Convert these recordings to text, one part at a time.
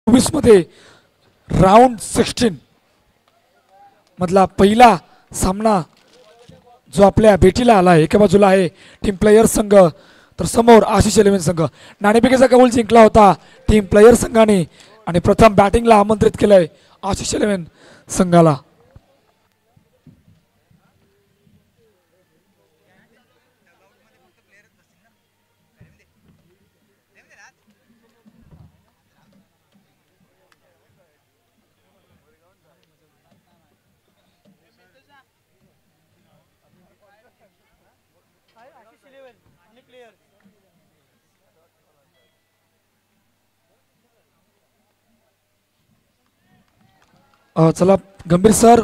2024 मध्ये राऊंड 16 मधला पहिला सामना जो आपल्या भेटीला आला आहे. एका बाजूला आहे टीम प्लेयर संघ तर समोर आशिष 11 संघ. नाणेफेकीचा कौल जिंकला होता टीम प्लेयर संघाने आणि प्रथम बॅटिंगला आमंत्रित केलंय आशिष 11 संघाला. चला गंभीर सर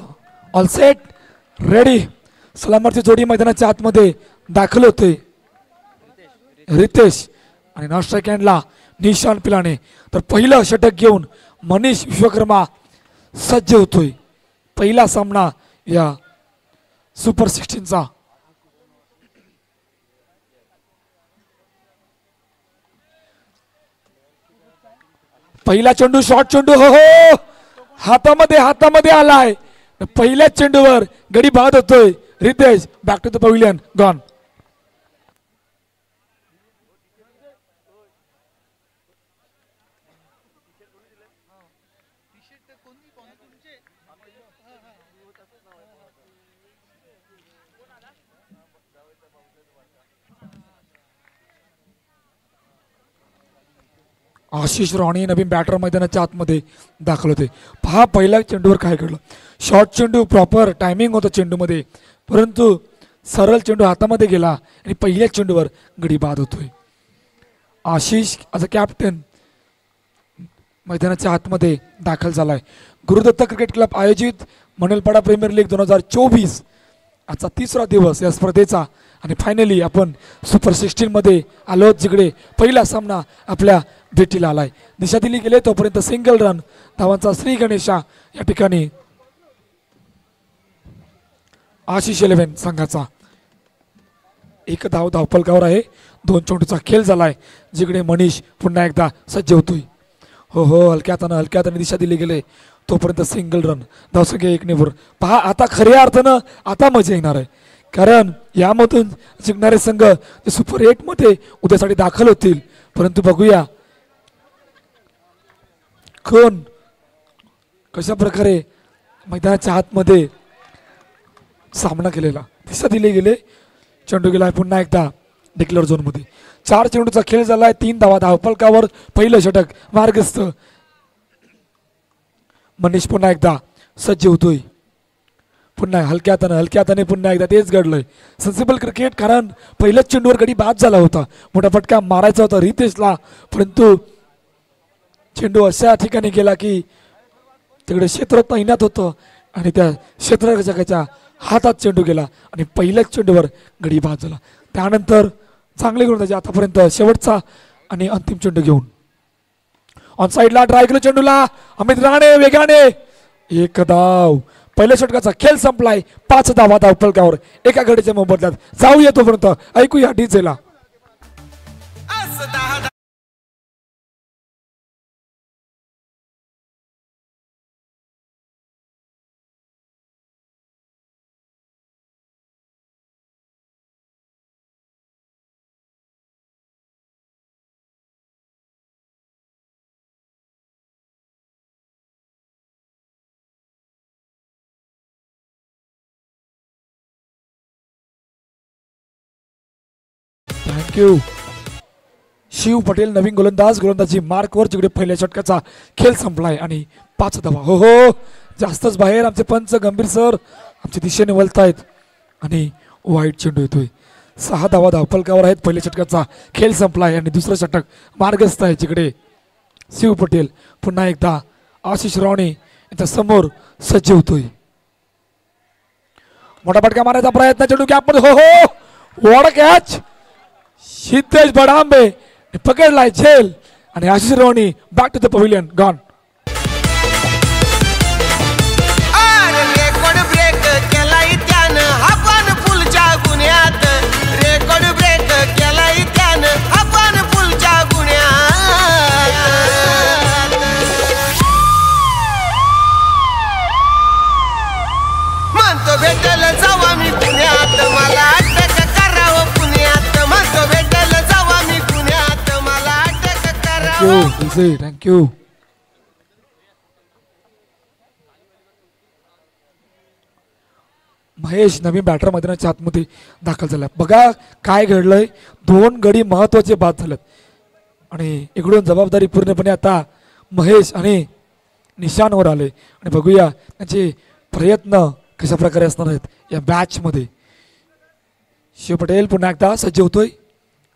ऑल सेट रेडी. सलामरची जोडी मैदानाच्या आतमध्ये दाखल होते. रितेश आणि नॉन स्ट्राईक हँडला निशान पिलाने. तर पहिलं षटक घेऊन मनीष विश्वकर्मा सज्ज होतोय. पहिला सामना या सुपर 16चा. पहिला चेंडू शॉर्ट चेंडू हो हो हातामध्ये आलाय. पहिल्याच चेंडूवर गडी बाद होतोय. Ritesh back to the pavilion gone. Ashish Rane नवीन बॅटर मैदानाच्या आतमध्ये दाखल होते. पहा पहिल्या चेंडूवर काय घडलं. शॉर्ट चेंडू प्रॉपर टायमिंग होतं चेंडूमध्ये परंतु सरळ चेंडू हातामध्ये गेला आणि पहिल्याच चेंडूवर गडी बाद होतोय. आशिष ॲज अ कॅप्टन मैदानाच्या आतमध्ये दाखल झालाय. गुरुदत्त क्रिकेट क्लब आयोजित मनलपाडा प्रीमियर लीग 2024 आजचा 3रा दिवस या स्पर्धेचा आणि फायनली आपण सुपर 16 मध्ये आलो जिकडे पहिला सामना आपल्या भेटीला आलाय. दिशा दिली गेले तोपर्यंत सिंगल रन धावांचा श्री गणेशा या ठिकाणी आशिष 11 संघाचा. एक धाव धावपलकावर आहे. 2 चेंडूचा खेळ झालाय जिकडे मनीष पुन्हा एकदा सज्ज होतोय. हो हो हलक्यात दिशा दिली गेले तोपर्यंत सिंगल रन धावसंख्या 1 ने. पहा आता खऱ्या अर्थानं आता मजा येणार आहे कारण यामधून जिंकणारे संघ ते सुपर 8 मध्ये उद्यासाठी दाखल होतील. परंतु बघूया कोण कशा प्रकारे मैदानाच्या आतमध्ये सामना केलेला. दिशा दिले गेले चेंडू गेला पुन्हा एकदा डिक्लेअर झोन मध्ये. 4 चेंडूचा खेळ झालाय. 3 धावा धावपलकावर. पहिलं षटक मार्गस्थ. मनीष पुन्हा एकदा सज्ज होतोय. पुन्हा हलक्याताने पुन्हा एकदा तेच घडलंय. सेन्सिबल क्रिकेट कारण पहिल्याच चेंडूवर गडी बाद झाला होता. मोठा फटका मारायचा होता रितेशला परंतु चेंडू अशा ठिकाणी गेला की तिकडे क्षेत्र तैनात होतं आणि त्या क्षेत्ररक्षकाच्या हातात चेंडू गेला आणि पहिल्याच चेंडूवर गडी बाद झाला. त्यानंतर चांगले घेऊन त्याचे आतापर्यंत शेवटचा आणि अंतिम चेंडू घेऊन ऑन साईडला ट्राय केलं चेंडूला अमित राणे वेगाने. 1 धाव. पहिल्या षटकाचा खेळ संपलाय. 5 धावा धावपलकावर एका गडीच्या मोबदल्यात जाऊ येतो पर्यंत ऐकूया डीजेला. थँक्यू. शिव पटेल नवीन गोलंदाजी मार्कवर जिकडे पहिल्या षटकाचा खेळ संपलाय आणि 5 धावा. हो हो जास्तच बाहेर आमचे पंच गंभीर सर आमच्या दिशेने वळतायत आणि वाईट चेंडू येतोय. 6 धावा धावपलकावर आहेत. पहिल्या षटकाचा खेळ संपलाय आणि दुसरं षटक मार्गस्थ आहे जिकडे शिव पटेल पुन्हा एकदा आशिष राणे यांच्या समोर सज्ज होतोय. मोठा फटका मारायचा प्रयत्न चेंडू गॅपमध्ये. हो हो वॉड कॅच. सिद्धेश बडांबे पकडलाय झेल आणि Ashish Rane back to the pavilion gone. Record break केलाय त्यानं आपण पुलच्या गुन्ह्यात. रेकॉर्ड ब्रेक केलाय त्यानं आपण पुलच्या गुन्ह्यात. Easy thank you. महेश नवीन बॅटर मैदानाच्या आतमध्ये दाखल झाला. बघा काय घडलंय, 2 गडी महत्वाचे बाद झालेत आणि इकडून जबाबदारी पूर्णपणे आता महेश आणि निशानवर आले आणि बघूया त्यांचे प्रयत्न कशा प्रकारे असणार आहेत या मॅच मध्ये. शिव पटेल पुन्हा एकदा सज्ज होतोय.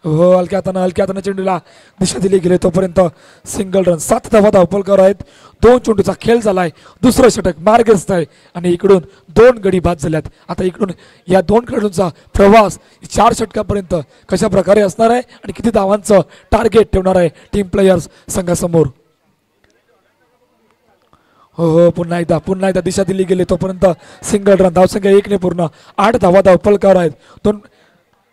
हो हलक्या हातानं चेंडूला दिशा दिली गेली तोपर्यंत सिंगल रन. 7 धावा धावपलकर आहेत. 2 चेंडूचा खेळ झालाय. दुसरं षटक मार्गस्थ आहे आणि इकडून 2 गडी बाद झाल्यात. आता इकडून या 2 खेळाडूंचा प्रवास 4 षटकापर्यंत कशा प्रकारे असणार आहे आणि किती धावांचं टार्गेट ठेवणार आहे टीम प्लेयर्स संघासमोर. हो पुन्हा एकदा दिशा दिली गेली तोपर्यंत सिंगल रन. धावसंख्या 1 ने पूर्ण. 8 धावा धावपलकर आहेत.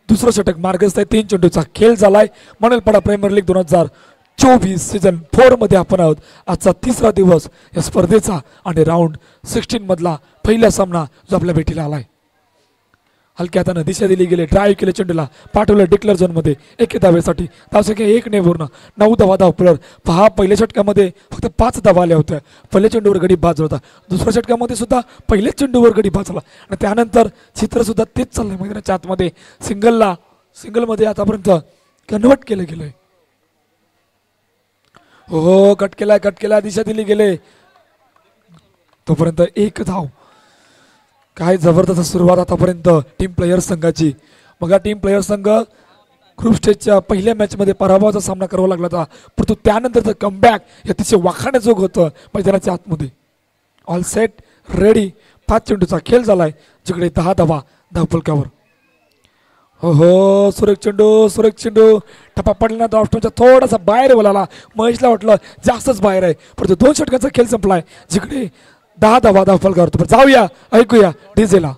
दुसरं षटक मार्गस्थ आहे. 3 चेंडूचा खेळ झालाय. मनलपाडा प्रीमियर लीग 2024 सीझन 4 मध्ये आपण आहोत. आजचा 3रा दिवस या स्पर्धेचा आणि राऊंड 16 मधला पहिला सामना जो आपल्या भेटीला आलाय. हलक्या हातानं दिशा दिली गेली. ड्राईव्ह केले चेंडूला पाठवलं डिक्लेअर झोन मध्ये 1 धावेसाठी. धावसंख्या 1 ने पूर्ण. 9 धावा धावपलर. पहा पहिल्या षटकामध्ये फक्त 5 धावा आल्या होत्या. पहिल्या चेंडूवर गडी बाद झाला होता. दुसऱ्या षटकामध्ये सुद्धा पहिल्याच चेंडूवर गडी बाद झाला आणि त्यानंतर चित्र सुद्धा तेच चाललंय मैदानाच्या आतमध्ये. सिंगलमध्ये आतापर्यंत कन्वर्ट केलं गेलंय. हो कट केला दिशा दिली गेले तोपर्यंत 1 धाव. काय जबरदस्त सुरुवात आतापर्यंत टीम प्लेयर्स संघाची. बघा टीम प्लेयर्स संघ ग्रुप स्टेजच्या पहिल्या मॅचमध्ये पराभवाचा सामना करावा लागला होता, परंतु त्यानंतरचं कमबॅक हे अतिशय वाखाणण्याजोग होतं मैदानाच्या आतमध्ये. All set ready. 5 चेंडूचा खेळ झालाय जिकडे 10 धावा धावपलकावर. हो सुरेख चेंडू टप्पा पडला. ऑप्शनच्या थोडासा बाहेर बोलाला. महेशला वाटलं जास्तच बाहेर आहे, परंतु 2 षटकांचा खेळ संपलाय जिकडे 10 धावा धावपलकावर. जाऊया ऐकूया डीजेला.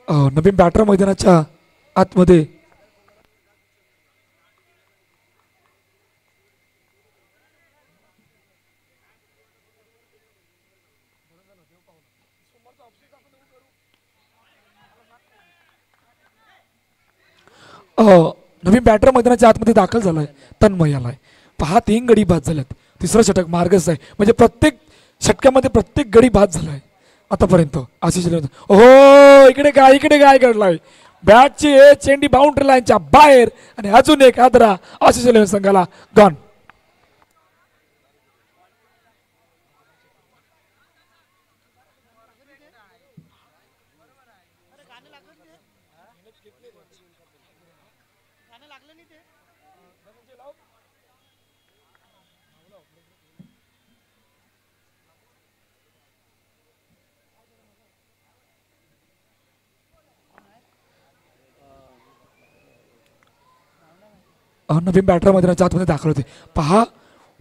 नवीन बॅटर मैदानाच्या आतमध्ये नवीन बॅटर मैदानाच्या आतमध्ये दाखल झालाय तन्मय आलाय. पहा 3 गडी बाद झाल्यात. तिसरं षटक मार्गच आहे म्हणजे प्रत्येक षटकामध्ये प्रत्येक गडी बाद झालाय आतापर्यंत. आशिष हो इकडे काय घडलाय. बॅटची चेंडी बाउंड्री लाईनच्या बाहेर आणि अजून एक आदरा आशिष इलेव्हन संघाला गॉन. नवीन बॅटर मैदानाच्या आतमध्ये दाखल होते. पहा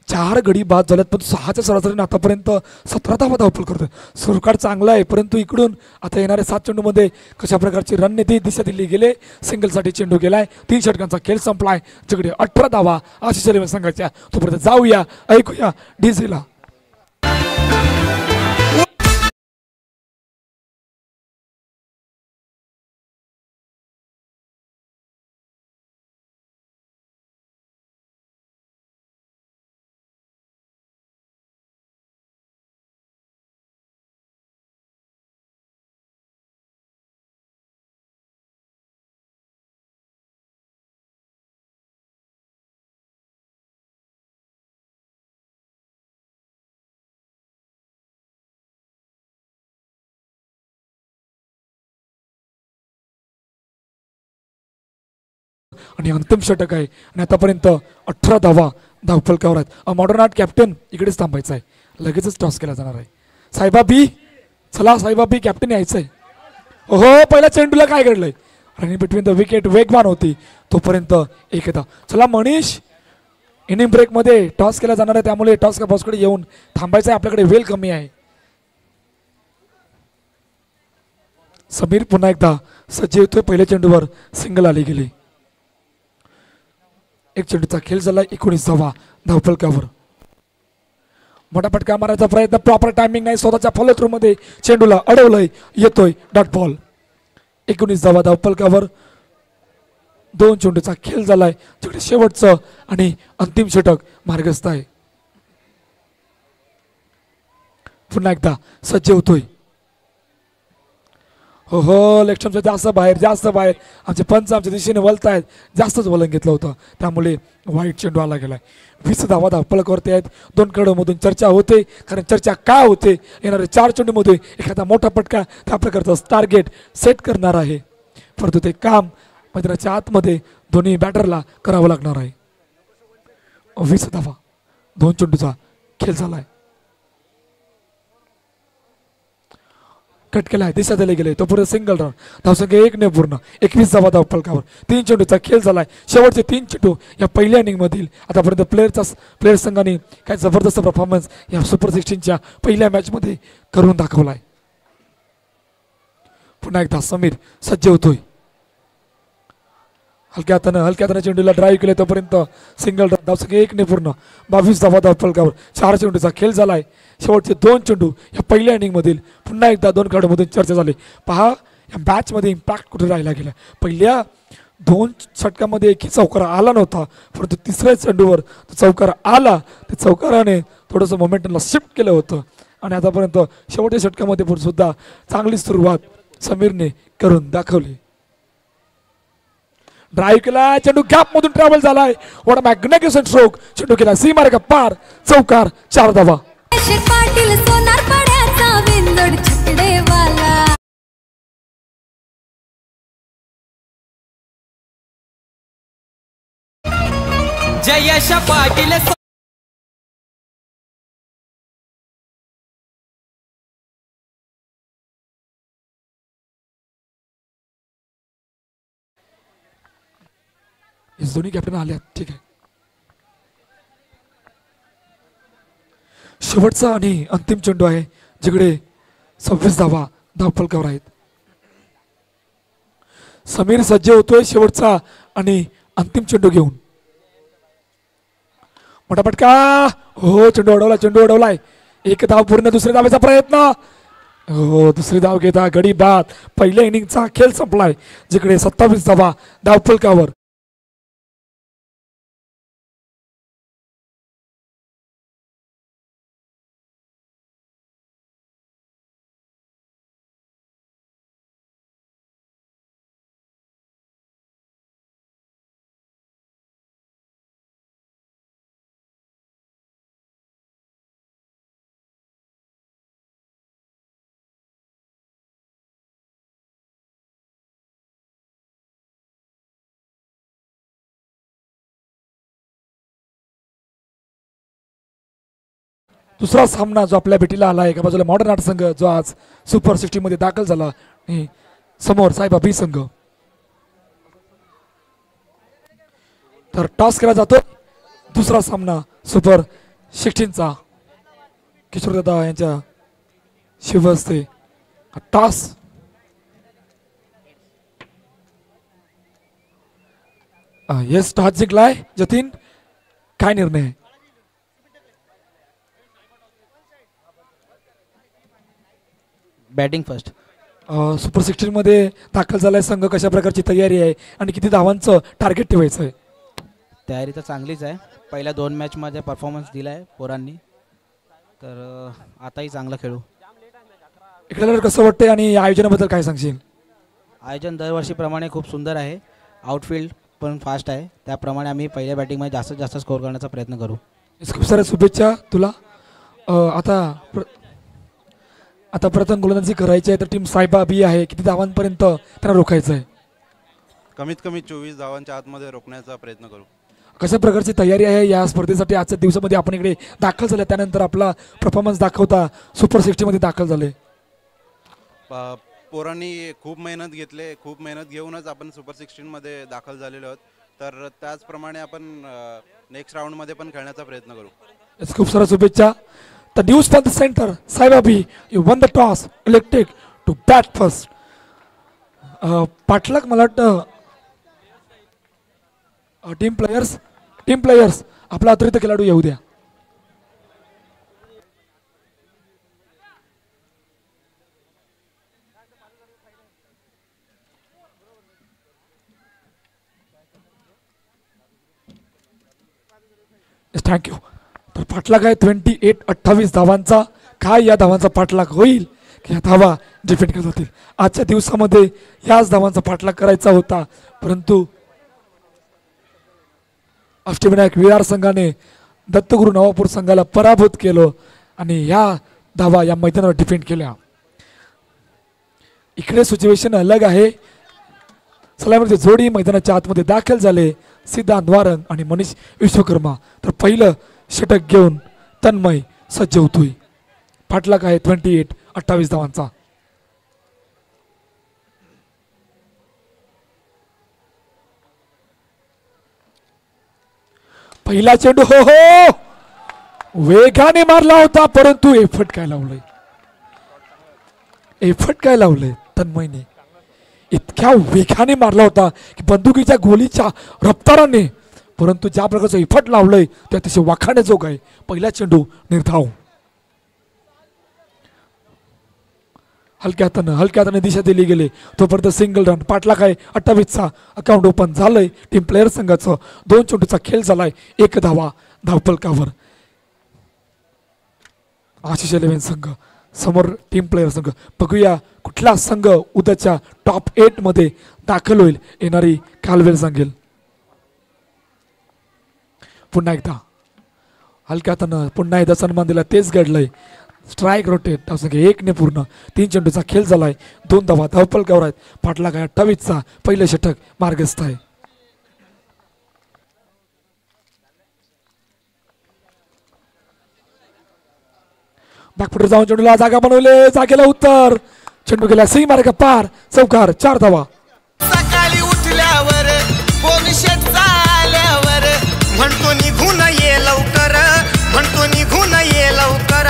4 गडी बाद झाल्यात पण 6च्या सरासरीने आतापर्यंत 17 धावा धावपल करतोय. सुरकाट चांगला आहे परंतु इकडून आता येणाऱ्या 7 चेंडूमध्ये कशा प्रकारची रणनीती दिशा दिली गेले. सिंगलसाठी चेंडू गेलाय. 3 षटकांचा खेळ संपलाय. जिकडे 18 धावा आशिष इलेव्हन संघाच्या. तोपर्यंत जाऊया ऐकूया डीजेला. आणि अंतिम षटक आहे आणि आतापर्यंत 18 धावा धावफलकावर आहेत. मॉडर्न आर्ट कॅप्टन इकडेच थांबायचं आहे. लगेचच टॉस केला जाणार आहे. साहेबा बी चला साहेबा बी कॅप्टन यायचंय. हो पहिल्या चेंडूला काय घडलंय. रनिंग बिटवीन द विकेट वेगवान होती तोपर्यंत एक येता. चला मनीष इनिंग ब्रेक मध्ये टॉस केला जाणार आहे त्यामुळे टॉस का बॉसकडे येऊन थांबायचं आहे. आपल्याकडे वेळ कमी आहे. समीर पुन्हा एकदा सज्ज येतोय. पहिल्या चेंडूवर सिंगल आली गेली. एक चेंडूचा खेळ झाला. 19 धावा धावफलकावर. मोठा फटका मारायचा प्रयत्न प्रॉपर टायमिंग नाही. स्वतःच्या फॉलो थ्रू मध्ये चेंडूला अडवलंय. येतोय डॉट बॉल. 19 धावा धावफलकावर. 2 चेंडूचा खेळ झालाय. जिकडे शेवटचं आणि अंतिम षटक मार्गस्थ आहे. पुन्हा एकदा सज्ज होतोय. हो लेक्चरच्या जास्त बाहेर आमचे पंच आमच्या दिशेने वळतायत. जास्तच वलन घेतलं होतं त्यामुळे वाईट चेंडू आला गेलाय. 20 धावा धावफलकावरती आहेत. 2 खेळाडूंमधून चर्चा होते. कारण चर्चा का होते येणाऱ्या 4 चेंडूमध्ये एखादा मोठा पटका त्या प्रकारचा टार्गेट सेट करणार आहे. परंतु ते काम मैदानाच्या आतमध्ये दोन्ही बॅटरला करावं लागणार आहे. 20 धावा 2 चेंडूचा खेळ झालाय. कट केला आहे. दिशा दिले गेले. तो पुढे सिंगल रन. धावसंख्या 1 ने पूर्ण. 21 धावा धावफलकावर. 3 चेंडूचा खेळ झालाय. शेवटचे 3 चेंडू या पहिल्या इनिंग मधील आतापर्यंत प्लेयर संघाने काय जबरदस्त परफॉर्मन्स या सुपर 16च्या पहिल्या मॅच मध्ये करून दाखवलाय. पुन्हा एकदा समीर सज्ज होतोय. हलक्या हाताने चेंडूला ड्राईव्ह केले तोपर्यंत सिंगल रन. धावसंख्या 1 ने पूर्ण. 22 धावा धावफलकावर. 4 चेंडूचा खेळ झालाय. शेवटचे 2 चेंडू या पहिल्या इनिंग मधील. पुन्हा एकदा 2 खेळाडूंमधून चर्चा झाली. पहा या मॅच मध्ये इम्पॅक्ट कुठे राहिला गेला. पहिल्या 2 षटकामध्ये एकही चौकार आला नव्हता परंतु तिसऱ्या चेंडूवर चौकार आला. त्या चौकाराने थोडंसं मोमेंटमला शिफ्ट केलं होतं आणि आतापर्यंत शेवटच्या षटकामध्ये सुद्धा चांगली सुरुवात समीरने करून दाखवली. ड्राईव्ह केला. चेंडू गॅप मधून ट्रॅव्हल झालाय. What a magnificent stroke. चेंडू केला सीमारेखा पार. चौकार. 4 धावा. पाटील सोनार पड्याचा विंदोड छकडेवाला. जयेश पाटील दोन्ही कॅप्टन आले. ठीक आहे. शेवटचा आणि अंतिम चेंडू आहे जिकडे 26 धावा धावफलकावर आहेत. समीर सज्ज होतोय शेवटचा आणि अंतिम चेंडू घेऊन. मोठा फटका. हो चेंडू अडवलाय. एक धाव पूर्ण. दुसऱ्या धावेचा प्रयत्न. हो दुसरी धाव घेता गडी बाद. पहिल्या इनिंगचा खेळ संपलाय जिकडे 27 धावा धावफलकावर. दुसरा सामना जो आपल्या भेटीला आला एका बाजूला मॉडर्न आर्ट संघ जो आज सुपर 60 मध्ये दाखल झाला आणि समोर साईबा बी संघ. तर टॉस केला जातो. दुसरा सामना सुपर 16चा किशोर दादा यांच्या शिवहस्ते टॉस. येस टॉस जिंकलाय जतीन. काय निर्णय? Batting first. सुपर 16 मध्ये दाखल झालाय संघ. कशा प्रकारची तयारी आहे आणि किती धावांचं टार्गेट ठेवायचं आहे? तयारी तर चांगलीच आहे. पहिल्या 2 मॅचमध्ये परफॉर्मन्स दिला आहे पोरांनी. तर आताही चांगलं खेळू. इकडे कसं वाटतंय आणि या आयोजनाबद्दल काय सांगशील? आयोजन दरवर्षीप्रमाणे खूप सुंदर आहे. आउटफील्ड पण फास्ट आहे. त्याप्रमाणे आम्ही पहिल्या बॅटिंगमध्ये जास्तीत जास्त स्कोअर करण्याचा प्रयत्न करू. खूप साऱ्या शुभेच्छा तुला. आता प्रथम गोलंदाजी करायची आहे तर टीम साईबा बी आहे. किती धावांपर्यंत त्यांना रोखायचं आहे? कमीत कमी 24 धावांच्या आतमध्ये रोखण्याचा प्रयत्न करू. कशा प्रकारची तयारी आहे या स्पर्धेसाठी? आजच्या दिवसामध्ये आपण इकडे दाखल झाले त्यानंतर आपला परफॉर्मन्स दाखवता सुपर 60 मध्ये दाखल झाले. पोरांनी खूप मेहनत घेतले. खूप मेहनत घेऊनच आपण सुपर 16 मध्ये दाखल झालेलो आहोत. तर त्याचप्रमाणे आपण नेक्स्ट राऊंडमध्ये पण खेळण्याचा प्रयत्न करू. खूप साऱ्या शुभेच्छा. The news from the center, Saiba B, you won the toss, elected to bat first. पाठलाग मला वाटतं टीम प्लेयर्स आपला अतिरिक्त खेळाडू येऊ द्या. थँक्यू. तर पाठलाग आहे 28 धावांचा. काय या धावांचा पाठलाग होईल की या धावा डिफेंड केल्या जातील? आजच्या दिवसामध्ये याच धावांचा पाठलाग करायचा होता परंतु अष्टविनायक विरार संघाने दत्तगुरु नवापूर संघाला पराभूत केलं आणि या धावा या मैदानावर डिफेंड केल्या. इकडे सिच्युएशन अलग आहे. सलामीची जोडी मैदानाच्या आतमध्ये दाखल झाले. सिद्धांत वारंग आणि मनीष विश्वकर्मा. तर पहिलं षटक घेऊन तन्मय सज्ज होतोय. पाठलाग आहे 28 धावांचा. पहिला चेंडू हो वेगाने मारला होता परंतु एफर्ट काय लावलंय तन्मयने. इतक्या वेगाने मारला होता की बंदुकीच्या गोलीच्या रफ्ताराने. परंतु ज्या प्रकारचं इफट लावलंय ते अतिशय वाखाणण्याजोग आहे. पहिला चेंडू निर्धाव. हलक्या हाताने दिशा दिली गेली तोपर्यंत सिंगल रन. पाठलाग आहे 28चा. अकाउंट ओपन झालंय टीम प्लेयर संघाचं. 2 चेंडूचा खेळ झालाय. 1 धावा धावफलकावर. आशिष 11 संघ समोर टीम प्लेयर संघ. बघूया कुठला संघ उद्याच्या टॉप 8 मध्ये दाखल होईल. येणारी कालवेल सांगेल. पुन्हा एकदा हलक्या हातानं पुन्हा एकदा सन्मान दिला. तेच घडलंय. स्ट्राईक रोटेट 1 ने पूर्ण. 3 चेंडूचा खेळ झालाय. 2 धावा धावफलकावर आहेत. पाठलाग आहे 28चा. पहिलं षटक मार्गस्थ आहे. बॅकफुटर जाऊन चेंडूला जागा बनवले. जागेला उत्तर. चेंडू गेला सीमारेखा पार. चौकार. 4 धावा. सकाळी उठल्यावर फोन शेत चाल्यावर म्हणतो निघून ये लवकर, म्हणतो निघून ये लवकर.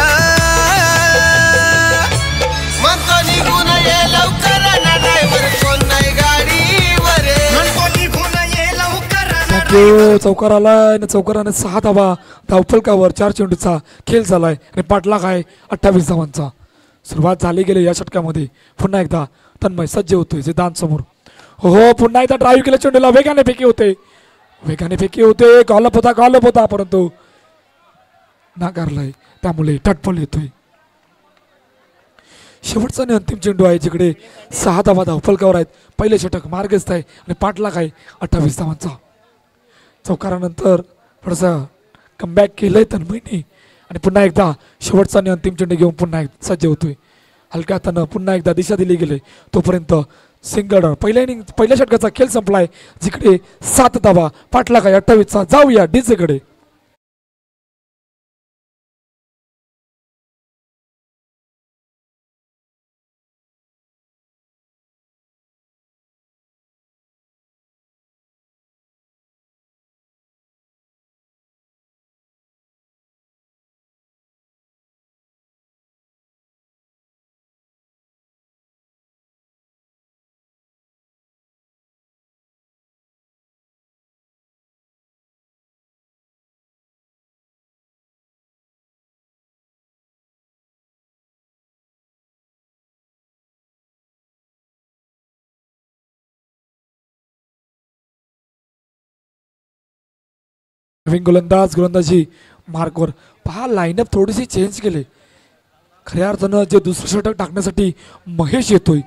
चेंडू चौकार आलाय आणि चौकाराने 6 धावा धावफलकावर 4 चेंडूचा खेळ झालाय आणि पाठलाग आहे 28 धावांचा. सुरुवात झाली गेली या षटकामध्ये. पुन्हा एकदा तन्मय सज्ज होतोय सिद्धांत समोर. हो पुन्हा एकदा ड्राईव्ह केलं चेंडूला वेगाने फेकी होते गॉलअप होता परंतु नाकारलाय त्यामुळे टटपल येतोय. शेवटचा आणि अंतिम चेंडू आहे जिकडे 6 धावा धावफलकावर आहेत. पहिले षटक मार्गस्थ आहे आणि पाठलाग आहे 28 धावांचा. चौकारानंतर थोडंसं कमबॅक केलंय तन्मयने आणि पुन्हा एकदा शेवटचा आणि अंतिम चेंडू घेऊन पुन्हा सज्ज होतोय. हलक्या हातानं पुन्हा एकदा दिशा दिली गेली तोपर्यंत सिंगल पहिल्या षटकाचा खेळ संपलाय जिकडे 7 धावा पाठलाग आहे 28चा. जाऊया डीजेकडे. नवीन गोलंदाजी मार्कवर पहा. लाईनअप थोडीशी चेंज केली. खऱ्या अर्थानं जे दुसरं षटक टाकण्यासाठी महेश येतोय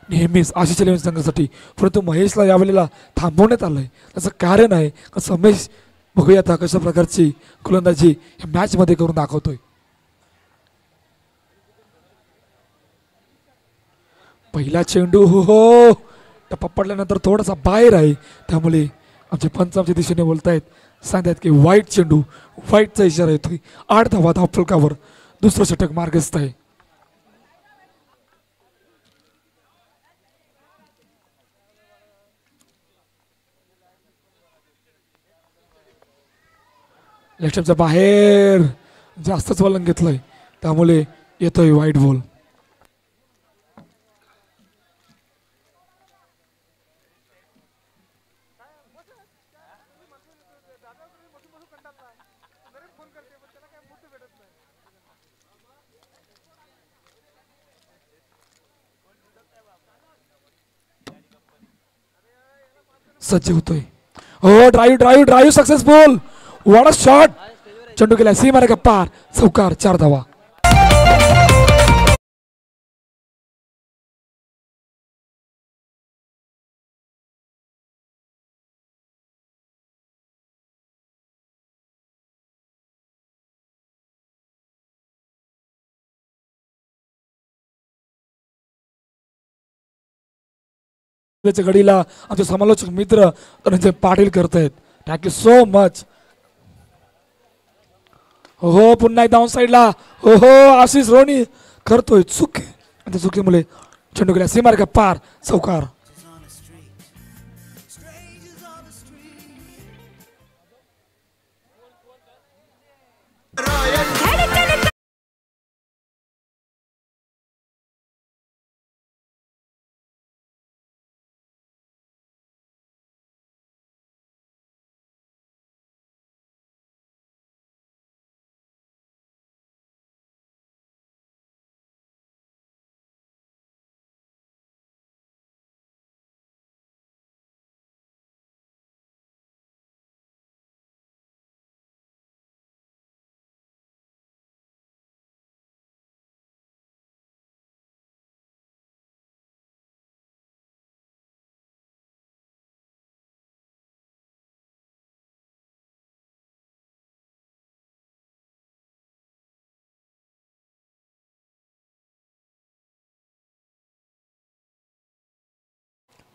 नेहमीच आशिष इलेव्हन संघासाठी, परंतु महेशला यावेळेला थांबवण्यात आलंय. त्याचं कारण आहे कसं महेश बघूया आता कशा प्रकारची गोलंदाजी या मॅच मध्ये करून दाखवतोय. पहिला चेंडू हो टप्पा पडल्यानंतर थोडासा बाहेर आहे त्यामुळे आमचे पंच आमच्या दिशेने बोलतायत सांगतायत की वाईट चेंडू. वाईटचा इशारा येतोय. 8 धावा धावफलकावर दुसरं षटक मार्गस्थ आहे. लेफ्टच्या बाहेर जास्तच वलंग घेतलंय त्यामुळे येतोय वाईट बॉल. सज्ज होतोय. हो drive successful. What a shot. चेंडू गेला सीमारेखा पार. चौकार 4 धावा. घडीला आमचे समालोचक मित्र धनंजय पाटील करतायत. Thank you so much. हो पुन्हा एकदा डाऊन साईडला हो आशिष रोणी करतोय चूक आणि त्या चुकीमुळे चेंडू गेला सीमारेखा पार. चौकार.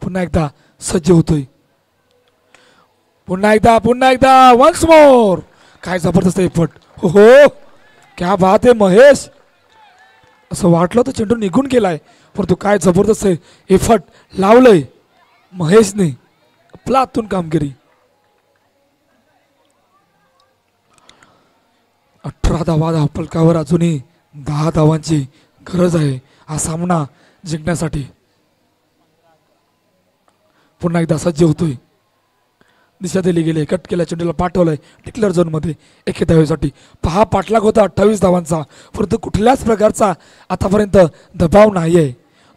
पुन्हा एकदा सज्ज होतोय. पुन्हा एकदा वन्स मोर. काय जबरदस्त एफर्ट. हो क्या बात आहे महेश. असं वाटलं तर चेंडू निघून गेलाय परंतु काय जबरदस्त एफर्ट लावलंय महेशने. आपला आतून कामगिरी. 18 धावा धावफलकावर अजूनही 10 धावांची गरज आहे हा सामना जिंकण्यासाठी. पुन्हा एकदा सज्ज होतोय. दिशा दिली गेली. कट केल्या चेंडूला पाठवलंय डिक्लेअर झोनमध्ये 1 धावेसाठी. पहा पाठलाग होता 28 धावांचा, परंतु कुठल्याच प्रकारचा आतापर्यंत दबाव नाही आहे.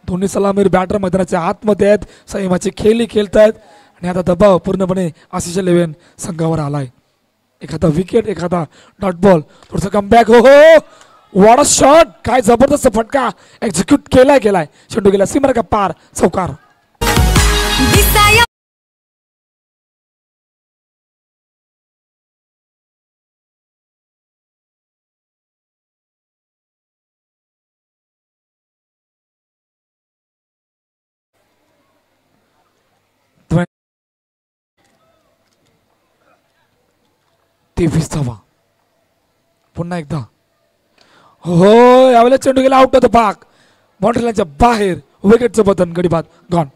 दोन्ही सलामीर बॅटर मैदानाच्या आतमध्ये आहेत. संयमाची खेळी खेळतायत आणि आता दबाव पूर्णपणे आशिष 11 संघावर आलाय. एखादा विकेट, एखादा डॉट बॉल, थोडंसं कमबॅक. हो वॉट अ शॉट, काय जबरदस्त फटका एक्झिक्यूट केलाय. चेंडू गेला सीमार का पार, चौकार. दिसाया तेवीस धावा. पुन्हा एकदा हो, यावेळेला चेंडू गेला out of the park, boundary लाईनच्या बाहेर. विकेटचं बटन गडी बाद गॉन.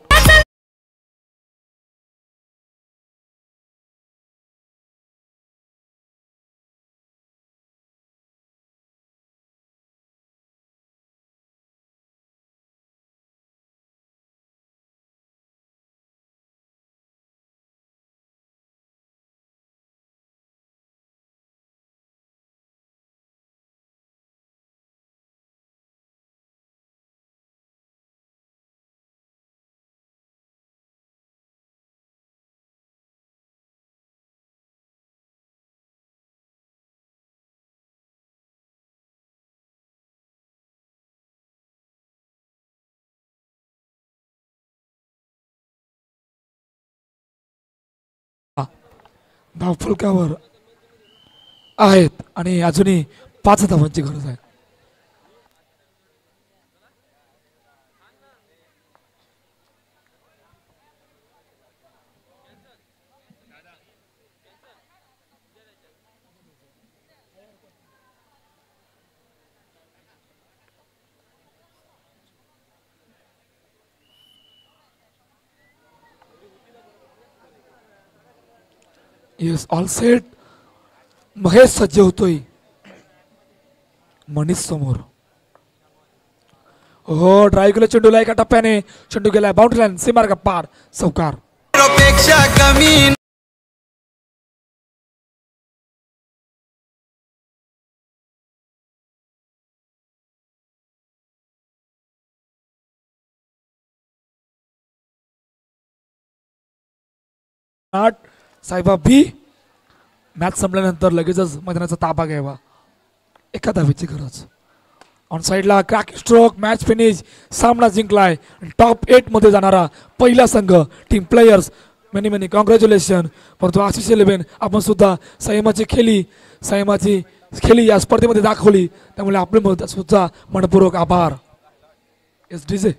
धाव फलकावर आहेत आणि अजूनही 5 धावांची गरज आहे. Yes all set. महेश सज्ज होतोय मनीष समोर. हो ड्राईव्ह केलं चेंडूला एका टप्प्याने. चेंडू गेलाय बाउंड्री लाईन सीमार का पार, चौकार. पेक्षा कमी साहेबा बी. मॅच संपल्यानंतर लगेचच मैदानाचा ताबा घ्यावा. एका धावेची गरज. ऑन साईडला क्रॅक स्ट्रोक, मॅच फिनिश, सामना जिंकलाय. टॉप 8 मध्ये जाणारा पहिला संघ. Team players many congratulation. परंतु आशिष 11 आपण सुद्धा संयमाची खेळी या स्पर्धेमध्ये दाखवली, त्यामुळे आपले सुद्धा मनपूर्वक आभार. S DJ.